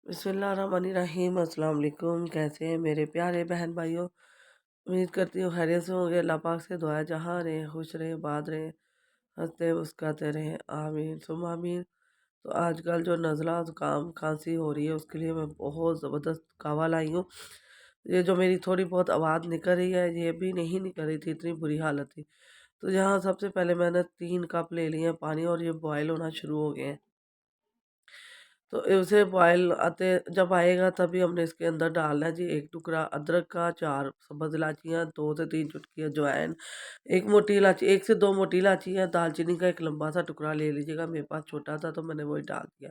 बिस्मिल्लाहिर्रहमानिर्रहीम। अस्सलाम वालेकुम। कैसे हैं मेरे प्यारे बहन भाइयों? उम्मीद करती हूँ खैरियत से होंगे। अल्लाह पाक से दुआ है जहाँ रहें खुश रहें, आबाद रहें, हंसते मुस्कुराते रहें, आमीन सुम्मा आमीन। तो आजकल जो नज़ला ज़ुकाम खांसी हो रही है उसके लिए मैं बहुत ज़बरदस्त कावा लाई हूँ। ये जो मेरी थोड़ी बहुत आवाज़ निकल रही है ये भी नहीं निकल रही थी, इतनी बुरी हालत थी। तो यहाँ सबसे पहले मैंने 3 कप ले लिए हैं पानी और ये बॉयल होना शुरू हो गए हैं। तो उसे बॉयल आते जब आएगा तभी हमने इसके अंदर डालना है जी 1 टुकड़ा अदरक का, 4 सब्ज़ इलायचियाँ, 2 से 3 चुटकी अजवाइन, 1 मोटी इलायची, 1 से 2 मोटी इलायची है, दालचीनी का एक लंबा-सा टुकड़ा ले लीजिएगा, मेरे पास छोटा था तो मैंने वही डाल दिया।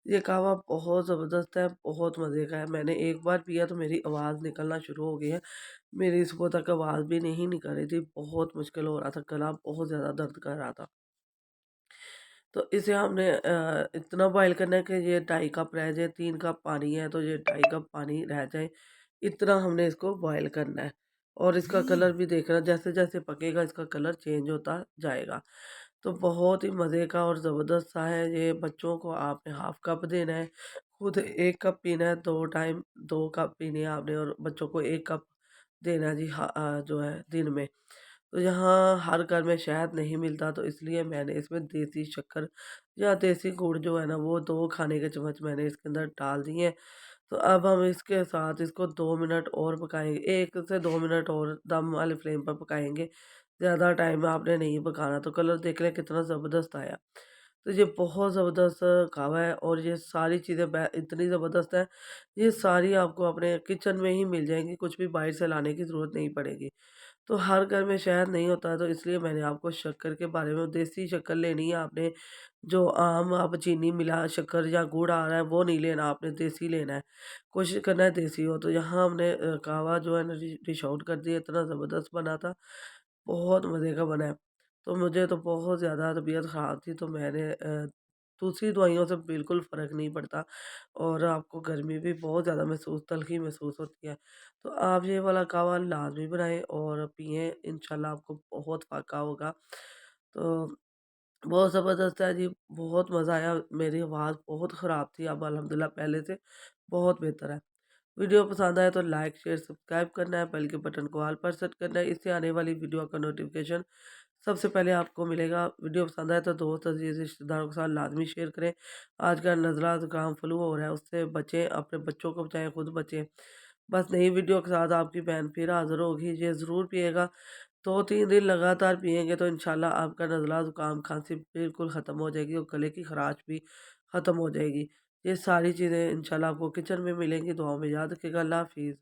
ये कहवा बहुत ज़बरदस्त है, बहुत मज़े का है। मैंने एक बार पिया तो मेरी आवाज़ निकलना शुरू हो गई है। मेरी सुबह तक आवाज़ भी नहीं निकल रही थी, बहुत मुश्किल हो रहा था, गला बहुत ज़्यादा दर्द कर रहा था। तो इसे हमने इतना बॉयल करना है कि ये 2.5 कप रह जाए, 3 कप पानी है तो ये 2.5 कप पानी रह जाए, इतना हमने इसको बॉयल करना है। और इसका कलर भी देखना, जैसे-जैसे पकेगा इसका कलर चेंज होता जाएगा। तो बहुत ही मज़े का और ज़बरदस्त सा है ये। बच्चों को आपने हाफ़ कप देना है, खुद 1 कप पीना है, 2 टाइम 2 कप पीने हैं आपने और बच्चों को 1 कप देना है जी जो है दिन में। तो यहाँ हर घर में शहद नहीं मिलता तो इसलिए मैंने इसमें देसी शक्कर या देसी गुड़ जो है ना वो 2 खाने के चम्मच मैंने इसके अंदर डाल दिए हैं। तो अब हम इसके साथ इसको 2 मिनट और पकाएँगे, 1 से 2 मिनट और दम वाली फ्लेम पर पकाएँगे। ज़्यादा टाइम आपने नहीं पकाना। तो कलर देख लें कितना ज़बरदस्त आया। तो ये बहुत ज़बरदस्त कहवा है और ये सारी चीज़ें इतनी ज़बरदस्त हैं, ये सारी आपको अपने किचन में ही मिल जाएँगी, कुछ भी बाहर से लाने की ज़रूरत नहीं पड़ेगी। तो हर घर में शहद नहीं होता है तो इसलिए मैंने आपको शक्कर के बारे में, देसी शक्कर लेनी है आपने। जो आम आप चीनी मिला शक्कर या गुड़ आ रहा है वो नहीं लेना, आपने देसी लेना है। कोशिश करना है देसी हो। तो यहाँ हमने कहवा जो है ना डिश आउट कर दिया, इतना ज़बरदस्त बना था, बहुत मज़े का बना है। तो मुझे तो बहुत ज़्यादा तबीयत ख़राब थी तो मैंने दूसरी दवाइयों से बिल्कुल फ़र्क नहीं पड़ता और आपको गर्मी भी बहुत ज़्यादा महसूस तलख़ी महसूस होती है। तो आप ये वाला कावा लाज़मी बनाएँ और पिएँ, इंशाल्लाह आपको बहुत फ़ायदा होगा। तो बहुत ज़बरदस्त है जी, बहुत मज़ा आया। मेरी आवाज़ बहुत ख़राब थी, अब अल्हम्दुलिल्लाह पहले से बहुत बेहतर है। वीडियो पसंद आए तो लाइक, शेयर, सब्सक्राइब करना है, बेल के बटन को ऑल पर सेट करना है, इससे आने वाली वीडियो का नोटिफिकेशन सबसे पहले आपको मिलेगा। वीडियो पसंद आए तो दोस्त, अज़ीज़, रिश्तेदारों के साथ लाज़मी शेयर करें। आजकल नज़ला ज़ुकाम फ्लू हो रहा है, उससे बचें, अपने बच्चों को बचाएँ, खुद बचें। बस नई वीडियो के साथ आपकी बहन फिर हाज़िर होगी। ये ज़रूर पिएगा, 2-3 दिन लगातार पिएँगे तो इंशाल्लाह आपका नज़ला ज़ुकाम खाँसी बिल्कुल ख़त्म हो जाएगी और गले की ख़राश भी ख़त्म हो जाएगी। ये सारी चीज़ें इंशाल्लाह आपको किचन में मिलेंगी। दुआओं में याद रखिएगा। अल्लाह हाफ़िज़।